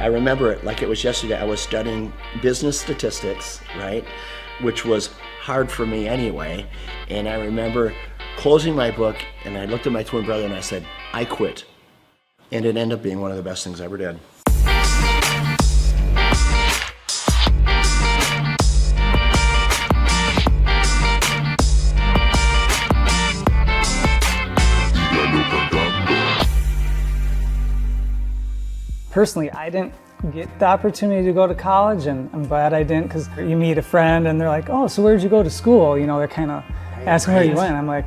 I remember it like it was yesterday. I was studying business statistics, right? Which was hard for me anyway. And I remember closing my book and I looked at my twin brother and I said, I quit. And it ended up being one of the best things I ever did. Personally, I didn't get the opportunity to go to college, and I'm glad I didn't, because you meet a friend and they're like, oh, so where'd you go to school? You know, they're kind of asking where you went. I'm like,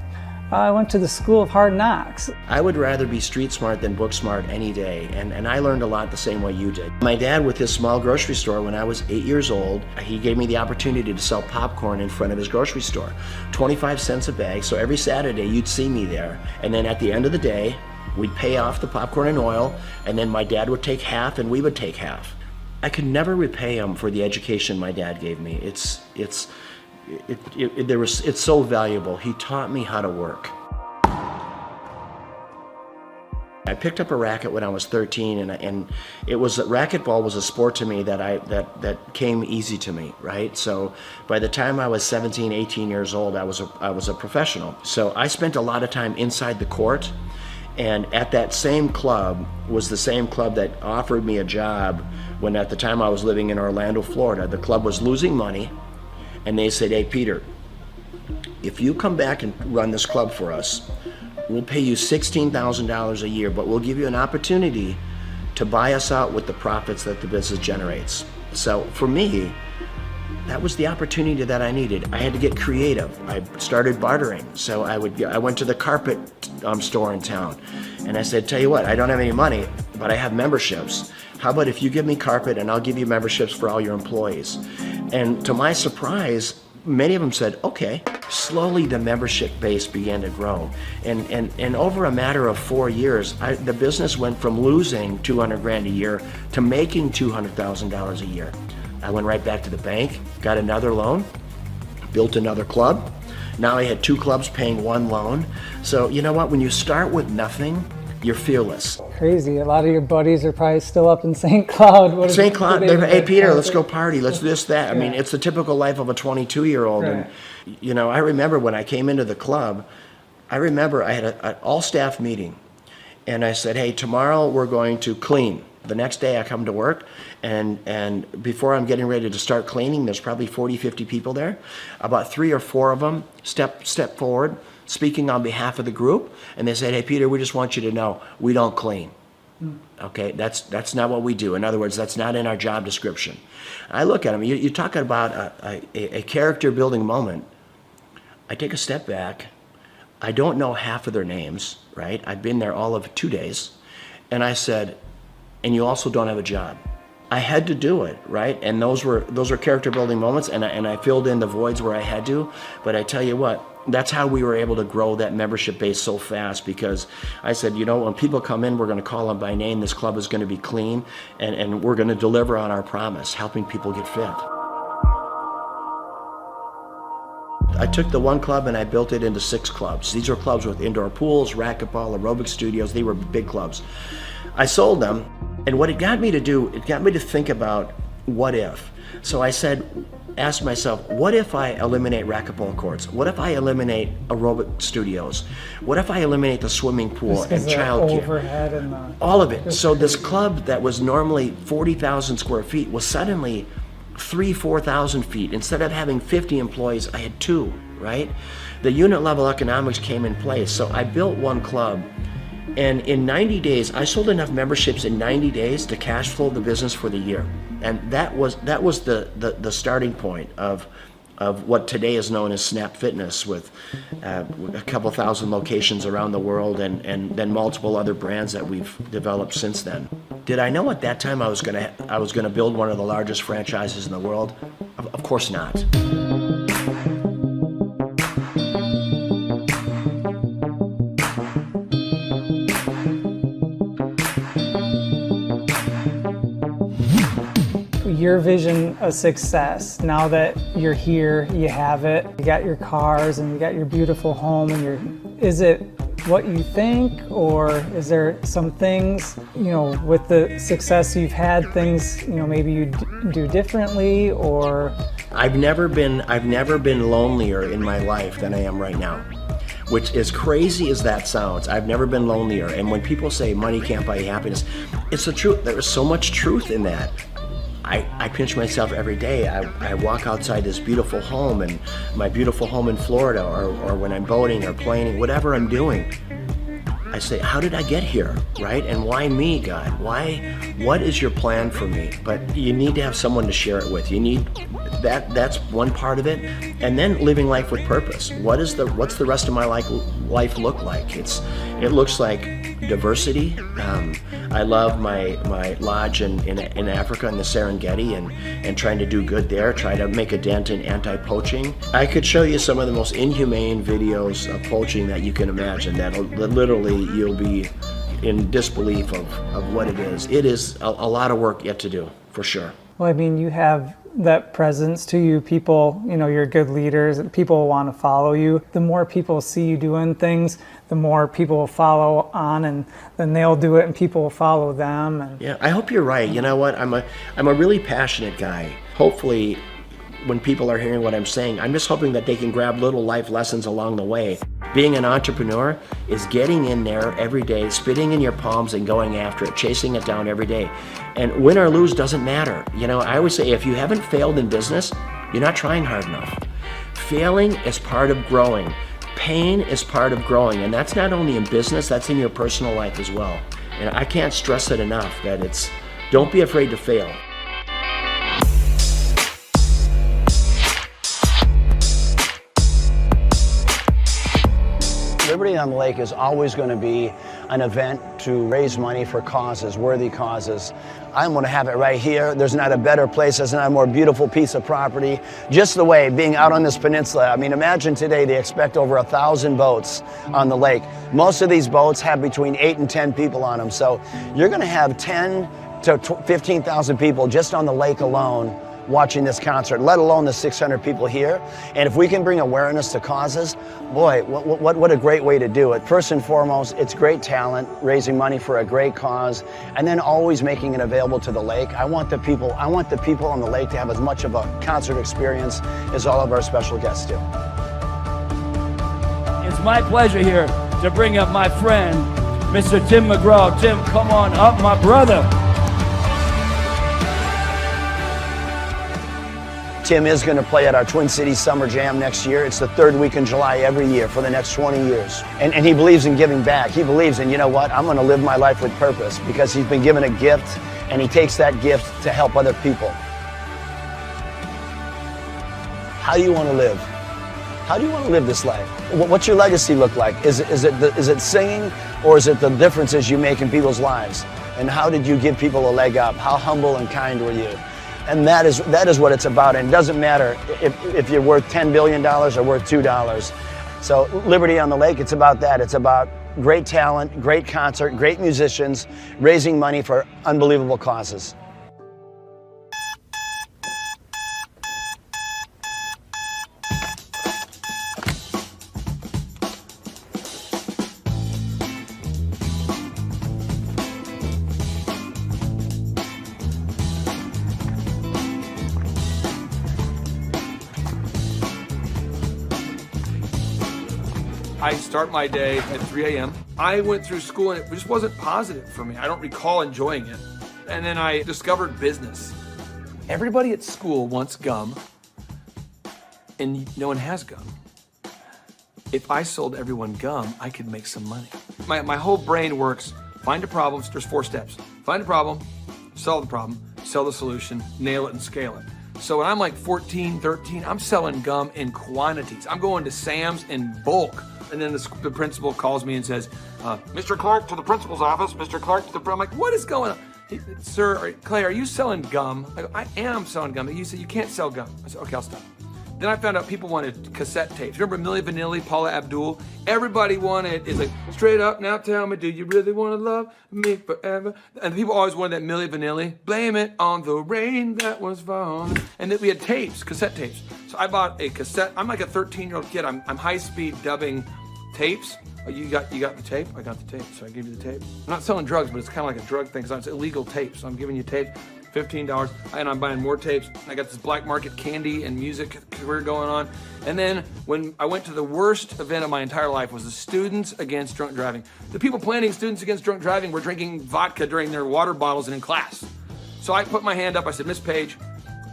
I went to the School of Hard Knocks. I would rather be street smart than book smart any day, and I learned a lot the same way you did. My dad, with his small grocery store, when I was 8 years old, he gave me the opportunity to sell popcorn in front of his grocery store. 25 cents a bag, so every Saturday you'd see me there, and then at the end of the day, we'd pay off the popcorn and oil, and then my dad would take half and we would take half. I could never repay him for the education my dad gave me. It's so valuable. He taught me how to work. I picked up a racket when I was 13, and it was racquetball was a sport to me that came easy to me, right? So by the time I was 17, 18 years old, I was a professional. So I spent a lot of time inside the court. And at that same club was the same club that offered me a job when at the time I was living in Orlando, Florida. The club was losing money, and they said, hey, Peter, if you come back and run this club for us, we'll pay you $16,000 a year, but we'll give you an opportunity to buy us out with the profits that the business generates. So for me, that was the opportunity that I needed. I had to get creative. I started bartering. So I went to the carpet store in town, and I said, tell you what, I don't have any money, but I have memberships. How about if you give me carpet and I'll give you memberships for all your employees? And to my surprise, many of them said, okay. Slowly the membership base began to grow. And over a matter of 4 years, the business went from losing 200 grand a year to making $200,000 a year. I went right back to the bank, got another loan, built another club. Now I had 2 clubs paying 1 loan. So you know what, when you start with nothing, you're fearless. Crazy, a lot of your buddies are probably still up in St. Cloud. St. Cloud, hey Peter, let's go party, let's do this, that. I mean, it's the typical life of a 22-year-old. Right. And you know, I remember when I came into the club, I remember I had an all-staff meeting. And I said, hey, tomorrow we're going to clean. The next day I come to work, and before I'm getting ready to start cleaning, there's probably 40, 50 people there. About 3 or 4 of them step forward, speaking on behalf of the group, and they said, hey Peter, we just want you to know, we don't clean. Okay, that's not what we do. In other words, that's not in our job description. I look at them, you're talking about a character building moment. I take a step back. I don't know half of their names, right? I'd been there all of 2 days, and I said, and you also don't have a job. I had to do it, right? And those were character building moments, and I filled in the voids where I had to. But I tell you what, that's how we were able to grow that membership base so fast, because I said, you know, when people come in, we're going to call them by name. This club is going to be clean, and we're going to deliver on our promise, helping people get fit. I took the one club and I built it into 6 clubs. These are clubs with indoor pools, racquetball, aerobic studios. They were big clubs. I sold them, and what it got me to do, it got me to think about what if. So I asked myself, what if I eliminate racquetball courts? What if I eliminate aerobic studios? What if I eliminate the swimming pool and childcare? All of it. So this club that was normally 40,000 square feet was suddenly 4,000 feet. Instead of having 50 employees, I had 2, right? The unit level economics came in place. So I built one club, and in 90 days, I sold enough memberships in 90 days to cash flow the business for the year. And that was the starting point of what today is known as Snap Fitness, with a couple thousand locations around the world, and then multiple other brands that we've developed since then. Did I know at that time I was gonna build one of the largest franchises in the world? Of course not. Your vision of success, now that you're here, you have it, you got your cars and you got your beautiful home, and is it what you think, or is there some things, with the success you've had, things, maybe you do differently, or? I've never been lonelier in my life than I am right now. Which, as crazy as that sounds, I've never been lonelier. And when people say money can't buy happiness, it's the truth. There is so much truth in that. I pinch myself every day. I walk outside this beautiful home, and my beautiful home in Florida, or when I'm boating or playing, whatever I'm doing, I say, how did I get here, right? And why me, God? What is your plan for me? But you need to have someone to share it with. You need that's one part of it. And then living life with purpose. What's the rest of my life look like? It looks like diversity. I love my lodge in Africa in the Serengeti, and trying to do good there, try to make a dent in anti-poaching. I could show you some of the most inhumane videos of poaching that you can imagine, that literally you'll be in disbelief of what it is. It is a lot of work yet to do, for sure. Well, I mean, you have that presence to you. People, you're good leaders. People want to follow you. The more people see you doing things, the more people will follow on, and then they'll do it, and people will follow them. And yeah, I hope you're right. You know what? I'm a really passionate guy. Hopefully, when people are hearing what I'm saying, I'm just hoping that they can grab little life lessons along the way. Being an entrepreneur is getting in there every day, spitting in your palms and going after it, chasing it down every day. And win or lose doesn't matter. I always say, if you haven't failed in business, you're not trying hard enough. Failing is part of growing. Pain is part of growing. And that's not only in business, that's in your personal life as well. And I can't stress it enough that don't be afraid to fail. Liberty on the Lake is always going to be an event to raise money for causes, worthy causes. I'm going to have it right here. There's not a better place, there's not a more beautiful piece of property. Just the way, being out on this peninsula, I mean, imagine today they expect over 1,000 boats on the lake. Most of these boats have between 8 and 10 people on them. So you're going to have 10 to 15,000 people just on the lake alone watching this concert, let alone the 600 people here. And if we can bring awareness to causes, boy, what a great way to do it. First and foremost, it's great talent, raising money for a great cause, and then always making it available to the lake. I want the people on the lake to have as much of a concert experience as all of our special guests do. It's my pleasure here to bring up my friend, Mr. Tim McGraw. Tim, come on up, my brother. Tim is going to play at our Twin Cities Summer Jam next year. It's the third week in July every year for the next 20 years. And he believes in giving back. He believes in, I'm going to live my life with purpose, because he's been given a gift, and he takes that gift to help other people. How do you want to live? How do you want to live this life? What's your legacy look like? Is it singing, or is it the differences you make in people's lives? And how did you give people a leg up? How humble and kind were you? And that is what it's about. And it doesn't matter if you're worth $10 billion or worth $2. So Liberty on the Lake, it's about that. It's about great talent, great concert, great musicians, raising money for unbelievable causes. I start my day at 3 a.m. I went through school and it just wasn't positive for me. I don't recall enjoying it. And then I discovered business. Everybody at school wants gum, and no one has gum. If I sold everyone gum, I could make some money. My whole brain works, find a problem, there's 4 steps. Find a problem, solve the problem, sell the solution, nail it and scale it. So when I'm like 14, 13, I'm selling gum in quantities. I'm going to Sam's in bulk. And then the principal calls me and says, Mr. Clark to the principal's office, Mr. Clark to the, I'm like, what is going on? Sir, Clay, are you selling gum? I go, I am selling gum. He said, you can't sell gum. I said, okay, I'll stop. Then I found out people wanted cassette tapes. Remember Milli Vanilli, Paula Abdul? Everybody wanted, it's like, straight up, now tell me, do you really want to love me forever? And people always wanted that Milli Vanilli. Blame it on the rain that was falling. And then we had tapes, cassette tapes. So I bought a cassette. I'm like a 13-year-old kid. I'm high-speed dubbing Tapes. Oh, you got the tape? I got the tape, so I gave you the tape. I'm not selling drugs, but it's kind of like a drug thing, because it's illegal tape. So I'm giving you tape, $15, and I'm buying more tapes. I got this black market candy and music career going on. And then when I went to the worst event of my entire life was the Students Against Drunk Driving. The people planning Students Against Drunk Driving were drinking vodka during their water bottles and in class. So I put my hand up, I said, Miss Page,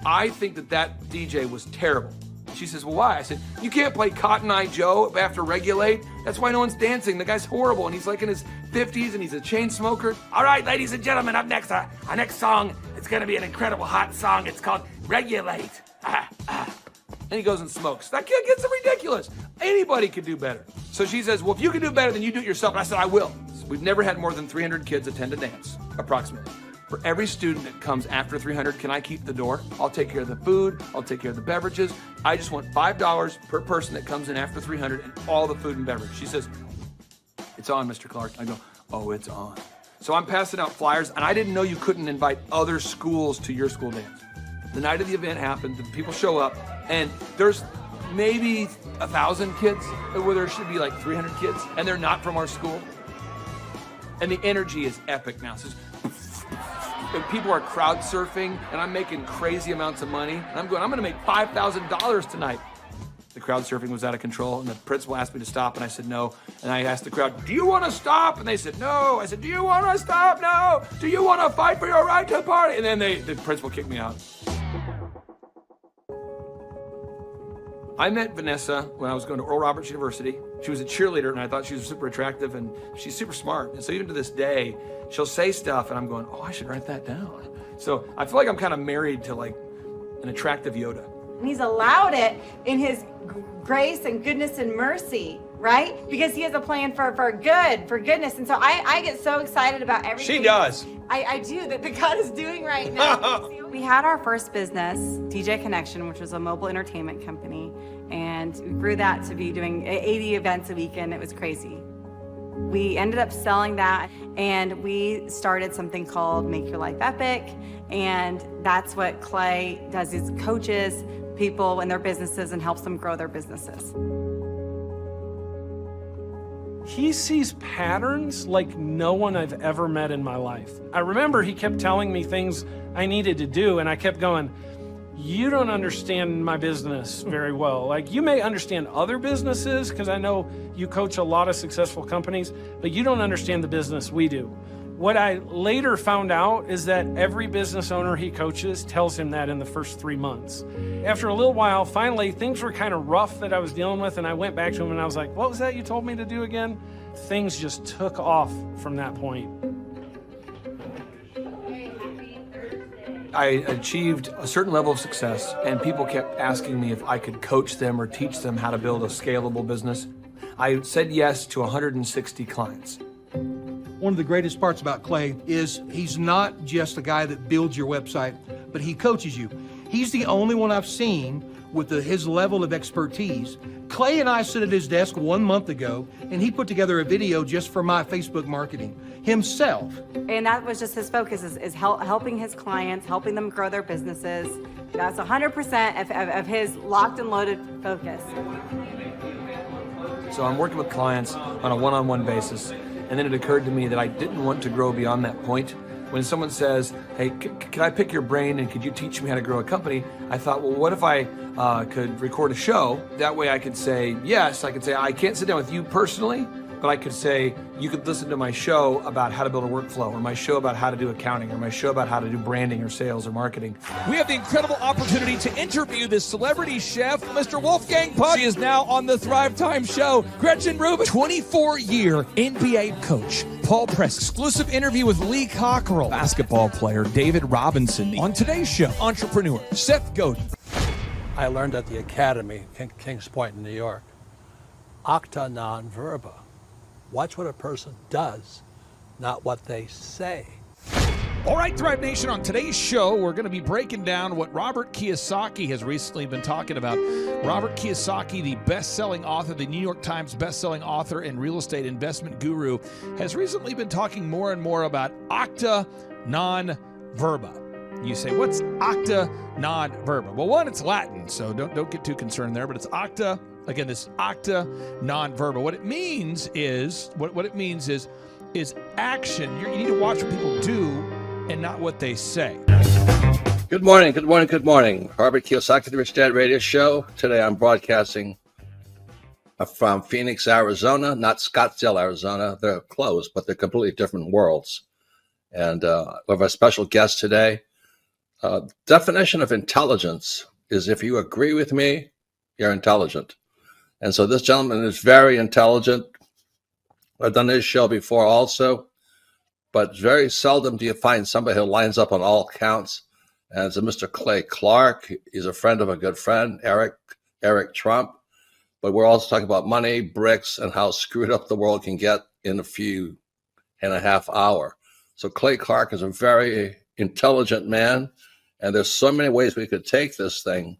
I think that DJ was terrible. She says, well, why? I said, you can't play Cotton Eye Joe after Regulate. That's why no one's dancing. The guy's horrible, and he's like in his 50s, and he's a chain smoker. All right, ladies and gentlemen, up next, our next song, it's gonna be an incredible hot song. It's called Regulate. And he goes and smokes. That kid gets ridiculous. Anybody could do better. So she says, well, if you can do better, then you do it yourself. And I said, I will. So we've never had more than 300 kids attend a dance, approximately. For every student that comes after 300, can I keep the door? I'll take care of the food, I'll take care of the beverages. I just want $5 per person that comes in after 300 and all the food and beverage. She says, it's on, Mr. Clark. I go, oh, it's on. So I'm passing out flyers, and I didn't know you couldn't invite other schools to your school dance. The night of the event happened, the people show up, and there's maybe 1,000 kids, where there should be like 300 kids, and they're not from our school. And the energy is epic now. So and people are crowd surfing, and I'm making crazy amounts of money. And I'm gonna make $5,000 tonight. The crowd surfing was out of control, and the principal asked me to stop, and I said no. And I asked the crowd, do you wanna stop? And they said no. I said, do you wanna stop? No. Do you wanna fight for your right to party? And then the principal kicked me out. I met Vanessa when I was going to Oral Roberts University. She was a cheerleader, and I thought she was super attractive, and she's super smart. And so even to this day, she'll say stuff, and I'm going, oh, I should write that down. So I feel like I'm kind of married to like an attractive Yoda. And he's allowed it in his grace and goodness and mercy, right? Because he has a plan for goodness. And so I get so excited about everything. She does. I do, that God is doing right now. We had our first business, DJ Connection, which was a mobile entertainment company. And we grew that to be doing 80 events a weekend. It was crazy. We ended up selling that, and we started something called Make Your Life Epic. And that's what Clay does, is coaches people in their businesses and helps them grow their businesses. He sees patterns like no one I've ever met in my life. I remember he kept telling me things I needed to do, and I kept going, you don't understand my business very well. Like, you may understand other businesses, because I know you coach a lot of successful companies, but you don't understand the business we do. What I later found out is that every business owner he coaches tells him that in the first 3 months. After a little while, finally, things were kind of rough that I was dealing with, and I went back to him and I was like, what was that you told me to do again? Things just took off from that point. I achieved a certain level of success, and people kept asking me if I could coach them or teach them how to build a scalable business. I said yes to 160 clients. One of the greatest parts about Clay is he's not just a guy that builds your website, but he coaches you. He's the only one I've seen with his level of expertise. Clay and I sit at his desk 1 month ago, and he put together a video just for my Facebook marketing himself. And that was just his focus, is helping his clients, helping them grow their businesses. That's 100% of his locked and loaded focus. So I'm working with clients on a one-on-one basis, and then it occurred to me that I didn't want to grow beyond that point. When someone says, hey, can I pick your brain and could you teach me how to grow a company? I thought, well, what if I could record a show? That way I could say, yes, I could say, I can't sit down with you personally, but I could say, you could listen to my show about how to build a workflow, or my show about how to do accounting, or my show about how to do branding or sales or marketing. We have the incredible opportunity to interview this celebrity chef, Mr. Wolfgang Puck. She is now on the Thrivetime show. Gretchen Rubin, 24-year NBA coach. Paul Press, exclusive interview with Lee Cockrell. Basketball player David Robinson. On today's show, entrepreneur Seth Godin. I learned at the Academy, Kings Point in New York, acta non verba. Watch what a person does, not what they say. All right, Thrive Nation, on today's show, we're going to be breaking down what Robert Kiyosaki has recently been talking about. Robert Kiyosaki, the best-selling author, the New York Times best-selling author and real estate investment guru, has recently been talking more and more about acta non verba. You say, what's acta non verba? Well, one, it's Latin, so don't get too concerned there, but it's acta Again, this octa nonverbal. What it means is is action. You need to watch what people do and not what they say. Good morning, good morning, good morning. Robert Kiyosaki, the Rich Dad Radio Show. Today I'm broadcasting from Phoenix, Arizona, not Scottsdale, Arizona. They're close, but they're completely different worlds. And we have a special guest today. Definition of intelligence is if you agree with me, you're intelligent. And so this gentleman is very intelligent. I've done this show before also, but very seldom do you find somebody who lines up on all counts. And it's a Mr. Clay Clark. He's a friend of a good friend, Eric Trump. But we're also talking about money, bricks, and how screwed up the world can get in a few and a half hour. So Clay Clark is a very intelligent man, and there's so many ways we could take this thing.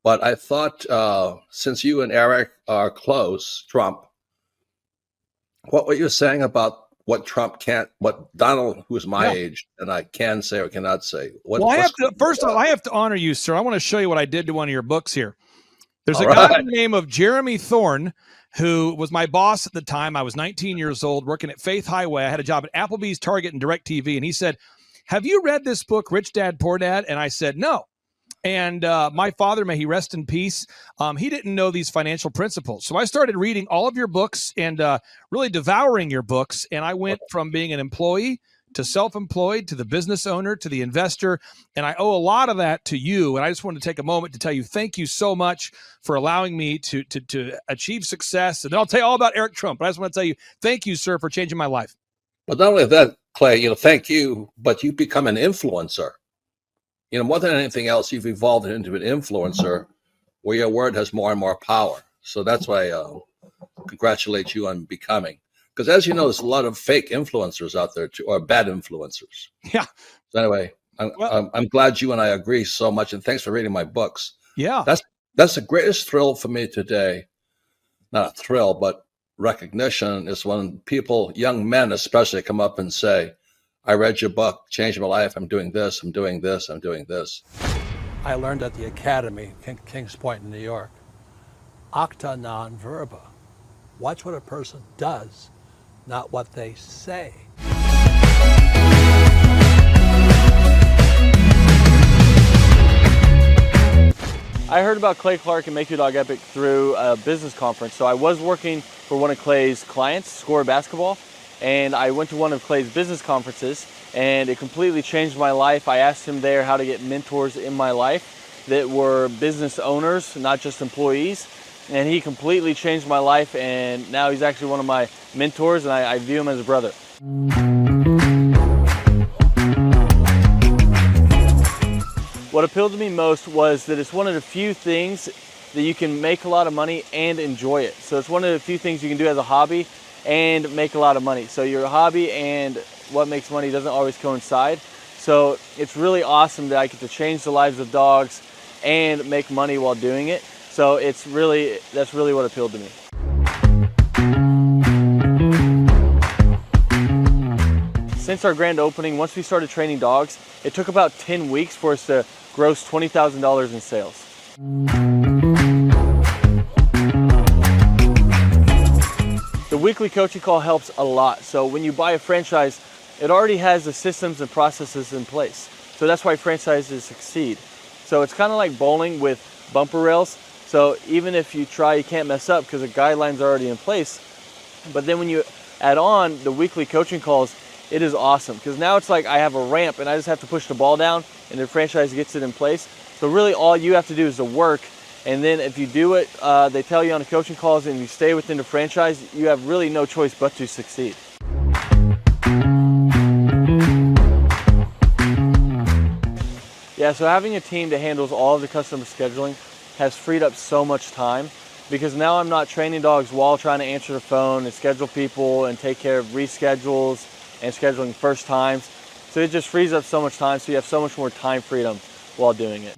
But I thought, since you and Eric are close, Trump, what were you saying about what Trump can't, what Donald, who's my age, and I can say or cannot say? First of all, I have to honor you, sir. I want to show you what I did to one of your books here. There's a guy by the name of Jeremy Thorne, who was my boss at the time. I was 19 years old, working at Faith Highway. I had a job at Applebee's, Target, and DirecTV. And he said, "Have you read this book, Rich Dad, Poor Dad?" And I said, "No." And my father, may he rest in peace, he didn't know these financial principles. So I started reading all of your books and really devouring your books. And I went from being an employee to self-employed, to the business owner, to the investor. And I owe a lot of that to you. And I just wanted to take a moment to tell you, thank you so much for allowing me to achieve success. And then I'll tell you all about Eric Trump. But I just want to tell you, thank you, sir, for changing my life. But not only that, Clay, thank you, but you've become an influencer. More than anything else, you've evolved into an influencer where your word has more and more power. So that's why I congratulate you on becoming. Because as you know, there's a lot of fake influencers out there, too, or bad influencers. Yeah. So anyway, I'm glad you and I agree so much, and thanks for reading my books. Yeah. That's the greatest thrill for me today. Not a thrill, but recognition is when people, young men especially, come up and say, "I read your book, changed my life. I'm doing this, I'm doing this, I'm doing this." I learned at the Academy, Kings Point in New York, octa nonverba. Watch what a person does, not what they say. I heard about Clay Clark and Make Your Dog Epic through a business conference. So I was working for one of Clay's clients, Score Basketball, and I went to one of Clay's business conferences, and it completely changed my life. I asked him there how to get mentors in my life that were business owners, not just employees, and he completely changed my life, and now he's actually one of my mentors, and I view him as a brother. What appealed to me most was that it's one of the few things that you can make a lot of money and enjoy it. So it's one of the few things you can do as a hobby and make a lot of money. So your hobby and what makes money doesn't always coincide. So it's really awesome that I get to change the lives of dogs and make money while doing it. So that's really what appealed to me. Since our grand opening, once we started training dogs, it took about 10 weeks for us to gross $20,000 in sales. The weekly coaching call helps a lot. So when you buy a franchise, it already has the systems and processes in place. So that's why franchises succeed. So it's kind of like bowling with bumper rails. So even if you try, you can't mess up because the guidelines are already in place. But then when you add on the weekly coaching calls, it is awesome because now it's like I have a ramp and I just have to push the ball down and the franchise gets it in place. So really all you have to do is the work, and then if you do it, they tell you on the coaching calls and you stay within the franchise, you have really no choice but to succeed. Yeah, so having a team that handles all of the customer scheduling has freed up so much time because now I'm not training dogs while trying to answer the phone and schedule people and take care of reschedules and scheduling first times. So it just frees up so much time, so you have so much more time freedom while doing it.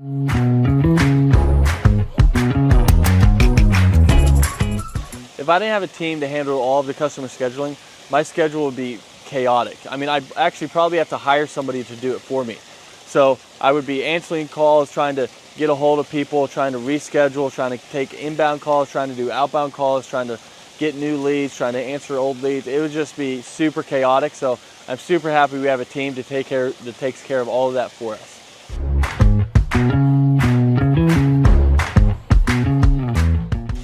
If I didn't have a team to handle all of the customer scheduling, my schedule would be chaotic. I mean, I'd actually probably have to hire somebody to do it for me. So I would be answering calls, trying to get a hold of people, trying to reschedule, trying to take inbound calls, trying to do outbound calls, trying to get new leads, trying to answer old leads. It would just be super chaotic. So I'm super happy we have a team that takes care of all of that for us.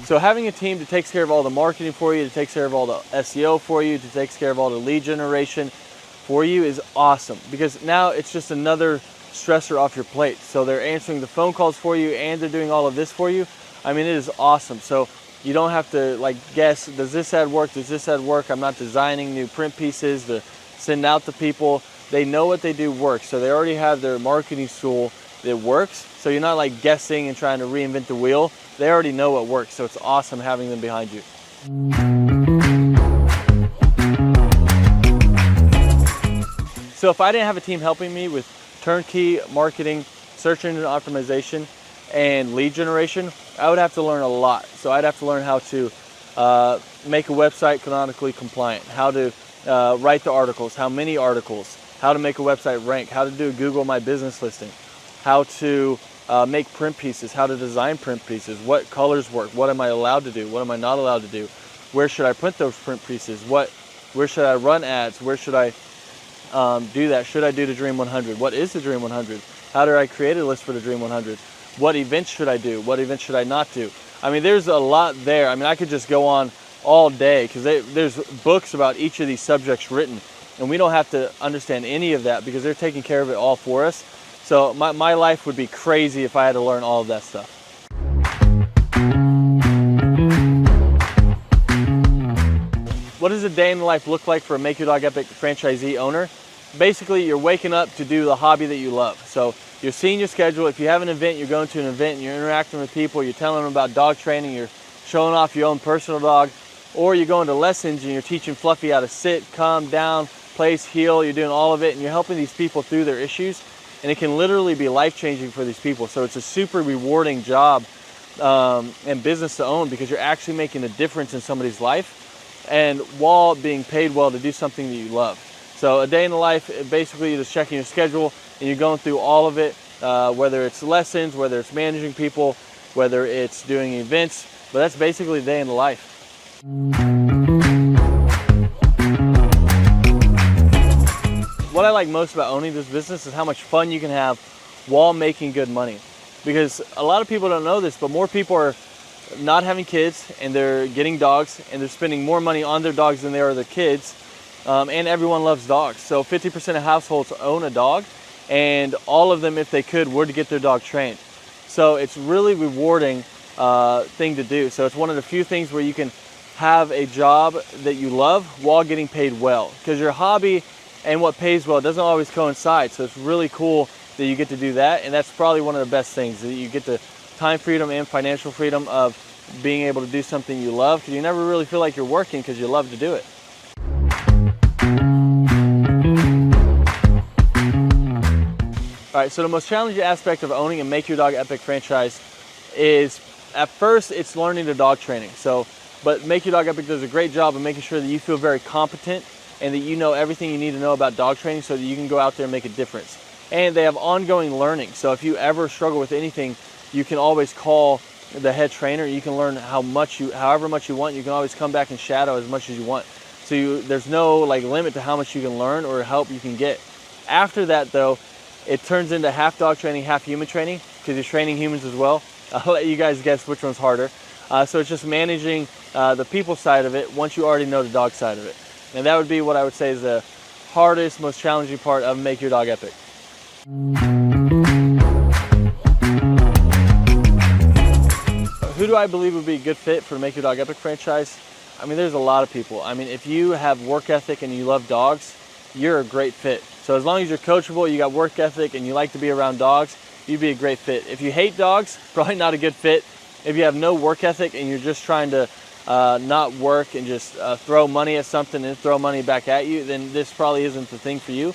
So having a team that takes care of all the marketing for you, that takes care of all the SEO for you, that takes care of all the lead generation for you is awesome, because now it's just another stressor off your plate. So they're answering the phone calls for you and they're doing all of this for you. I mean, it is awesome. So you don't have to like guess, does this ad work? Does this ad work? I'm not designing new print pieces to send out to people. They know what they do works. So they already have their marketing tool that works. So you're not like guessing and trying to reinvent the wheel. They already know what works. So it's awesome having them behind you. So if I didn't have a team helping me with turnkey marketing, search engine optimization, and lead generation, I would have to learn a lot. So I'd have to learn how to make a website canonically compliant, how to write the articles, how many articles, how to make a website rank, how to do a Google My Business listing, how to make print pieces, how to design print pieces, what colors work, what am I allowed to do, what am I not allowed to do, where should I print those print pieces, where should I run ads, where should I do that, should I do the Dream 100, what is the Dream 100, how do I create a list for the Dream 100, what events should I do, what events should I not do. I mean, there's a lot there. I mean, I could just go on all day because there's books about each of these subjects written, and we don't have to understand any of that because they're taking care of it all for us. So my life would be crazy if I had to learn all of that stuff. What does a day in the life look like for a Make Your Dog Epic franchisee owner? Basically, you're waking up to do the hobby that you love. So you're seeing your schedule. If you have an event, you're going to an event and you're interacting with people, you're telling them about dog training, you're showing off your own personal dog, or you're going to lessons and you're teaching Fluffy how to sit, calm down, place, heel, you're doing all of it, and you're helping these people through their issues. And it can literally be life-changing for these people. So it's a super rewarding job and business to own because you're actually making a difference in somebody's life, and while being paid well to do something that you love. So a day in the life, basically you're just checking your schedule and you're going through all of it, whether it's lessons, whether it's managing people, whether it's doing events, but that's basically a day in the life. What I like most about owning this business is how much fun you can have while making good money. Because a lot of people don't know this, but more people are not having kids and they're getting dogs and they're spending more money on their dogs than they are their kids. And everyone loves dogs. So 50% of households own a dog, and all of them, if they could, would get their dog trained. So it's really rewarding thing to do. So it's one of the few things where you can have a job that you love while getting paid well. Because your hobby and what pays well doesn't always coincide. So it's really cool that you get to do that. And that's probably one of the best things, that you get the time freedom and financial freedom of being able to do something you love, because you never really feel like you're working because you love to do it. All right, so the most challenging aspect of owning a Make Your Dog Epic franchise is, at first, it's learning the dog training. But Make Your Dog Epic does a great job of making sure that you feel very competent and that you know everything you need to know about dog training so that you can go out there and make a difference. And they have ongoing learning. So if you ever struggle with anything, you can always call the head trainer. You can learn however much you want. You can always come back and shadow as much as you want. So there's no limit to how much you can learn or help you can get. After that, though, it turns into half dog training, half human training, because you're training humans as well. I'll let you guys guess which one's harder. So it's just managing the people side of it once you already know the dog side of it. And that would be what I would say is the hardest, most challenging part of Make Your Dog Epic. Who do I believe would be a good fit for the Make Your Dog Epic franchise? I mean, there's a lot of people. I mean, if you have work ethic and you love dogs, you're a great fit. So as long as you're coachable, you got work ethic, and you like to be around dogs, you'd be a great fit. If you hate dogs, probably not a good fit. If you have no work ethic and you're just trying to not work and just throw money at something and throw money back at you, then this probably isn't the thing for you.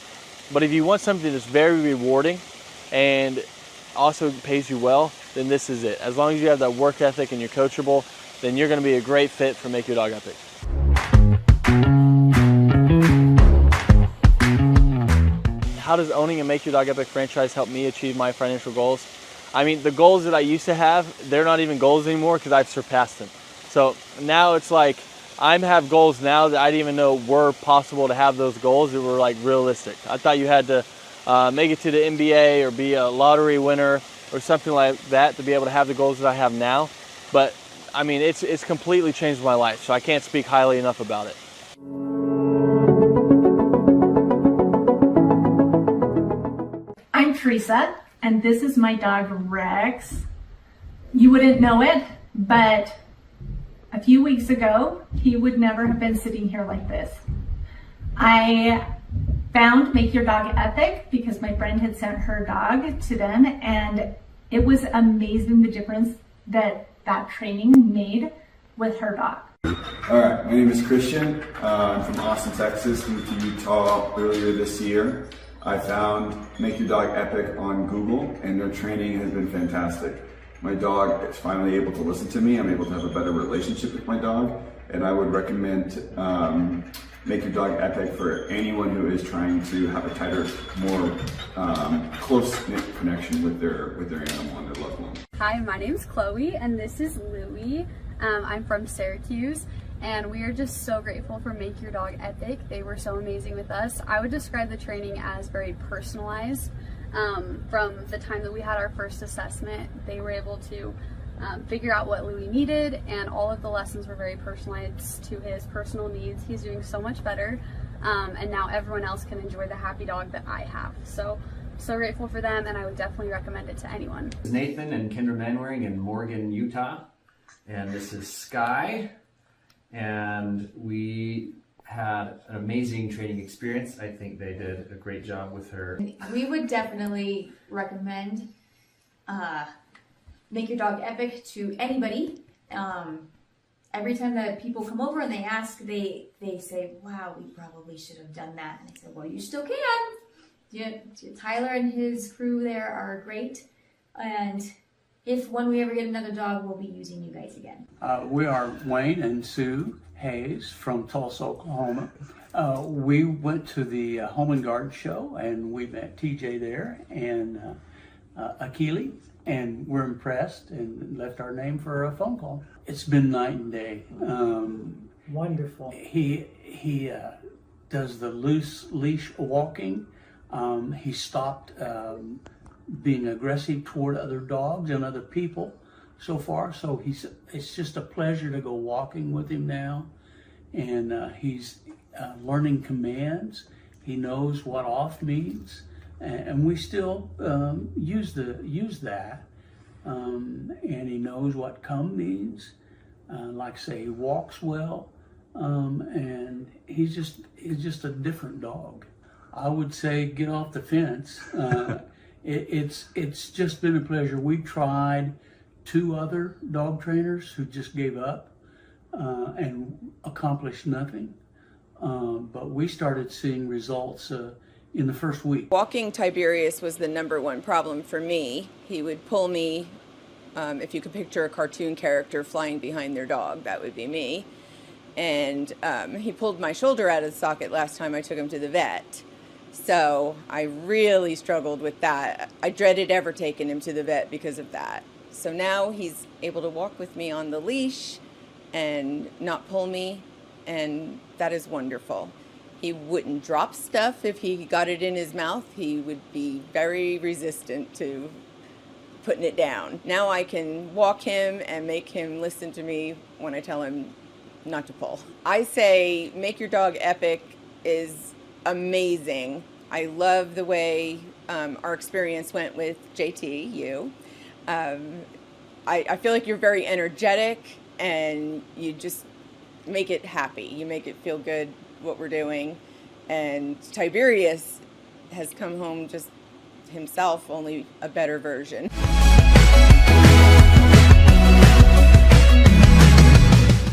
But if you want something that's very rewarding and also pays you well, then this is it. As long as you have that work ethic and you're coachable, then you're going to be a great fit for Make Your Dog Epic. How does owning a Make Your Dog Epic franchise help me achieve my financial goals? I mean, the goals that I used to have, they're not even goals anymore because I've surpassed them. So now it's like I have goals now that I didn't even know were possible to have those goals that were like realistic. I thought you had to make it to the NBA or be a lottery winner or something like that to be able to have the goals that I have now. But I mean, it's completely changed my life, so I can't speak highly enough about it. I'm Teresa, and this is my dog Rex. You wouldn't know it, but a few weeks ago, he would never have been sitting here like this. I found Make Your Dog Epic because my friend had sent her dog to them, and it was amazing the difference that training made with her dog. All right, my name is Christian. I'm from Austin, Texas. Moved to Utah earlier this year. I found Make Your Dog Epic on Google, and their training has been fantastic. My dog is finally able to listen to me. I'm able to have a better relationship with my dog, and I would recommend Make Your Dog Epic for anyone who is trying to have a tighter, more close-knit connection with their animal and their loved one. Hi, my name's Chloe, and this is Louie. I'm from Syracuse, and we are just so grateful for Make Your Dog Epic. They were so amazing with us. I would describe the training as very personalized. From the time that we had our first assessment, they were able to figure out what Louie needed, and all of the lessons were very personalized to his personal needs. He's doing so much better, and now everyone else can enjoy the happy dog that I have. So grateful for them, and I would definitely recommend it to anyone. This is Nathan and Kendra Manwaring in Morgan, Utah, and this is Sky, and we had an amazing training experience. I think they did a great job with her. We would definitely recommend Make Your Dog Epic to anybody. Every time that people come over and they ask, they say, wow, we probably should have done that. And I said, well, you still can. Yeah, Tyler and his crew there are great. And when we ever get another dog, we'll be using you guys again. We are Wayne and Sue Hayes from Tulsa, Oklahoma. We went to the Home and Garden show, and we met TJ there and Akili, and we're impressed and left our name for a phone call. It's been night and day. Wonderful. He does the loose leash walking. He stopped being aggressive toward other dogs and other people so far. So it's just a pleasure to go walking with him now. And he's learning commands. He knows what off means. And we still use that. And he knows what come means. Like say, he walks well. And he's just a different dog. I would say get off the fence. It's just been a pleasure. We tried 2 other dog trainers who just gave up and accomplished nothing. But we started seeing results in the first week. Walking Tiberius was the #1 problem for me. He would pull me, if you could picture a cartoon character flying behind their dog, that would be me. And he pulled my shoulder out of the socket last time I took him to the vet. So I really struggled with that. I dreaded ever taking him to the vet because of that. So now he's able to walk with me on the leash and not pull me, and that is wonderful. He wouldn't drop stuff if he got it in his mouth. He would be very resistant to putting it down. Now I can walk him and make him listen to me when I tell him not to pull. I say Make Your Dog Epic is amazing. I love the way our experience went with JT, you. I feel like you're very energetic and you just make it happy. You make it feel good what we're doing. And Tiberius has come home just himself, only a better version.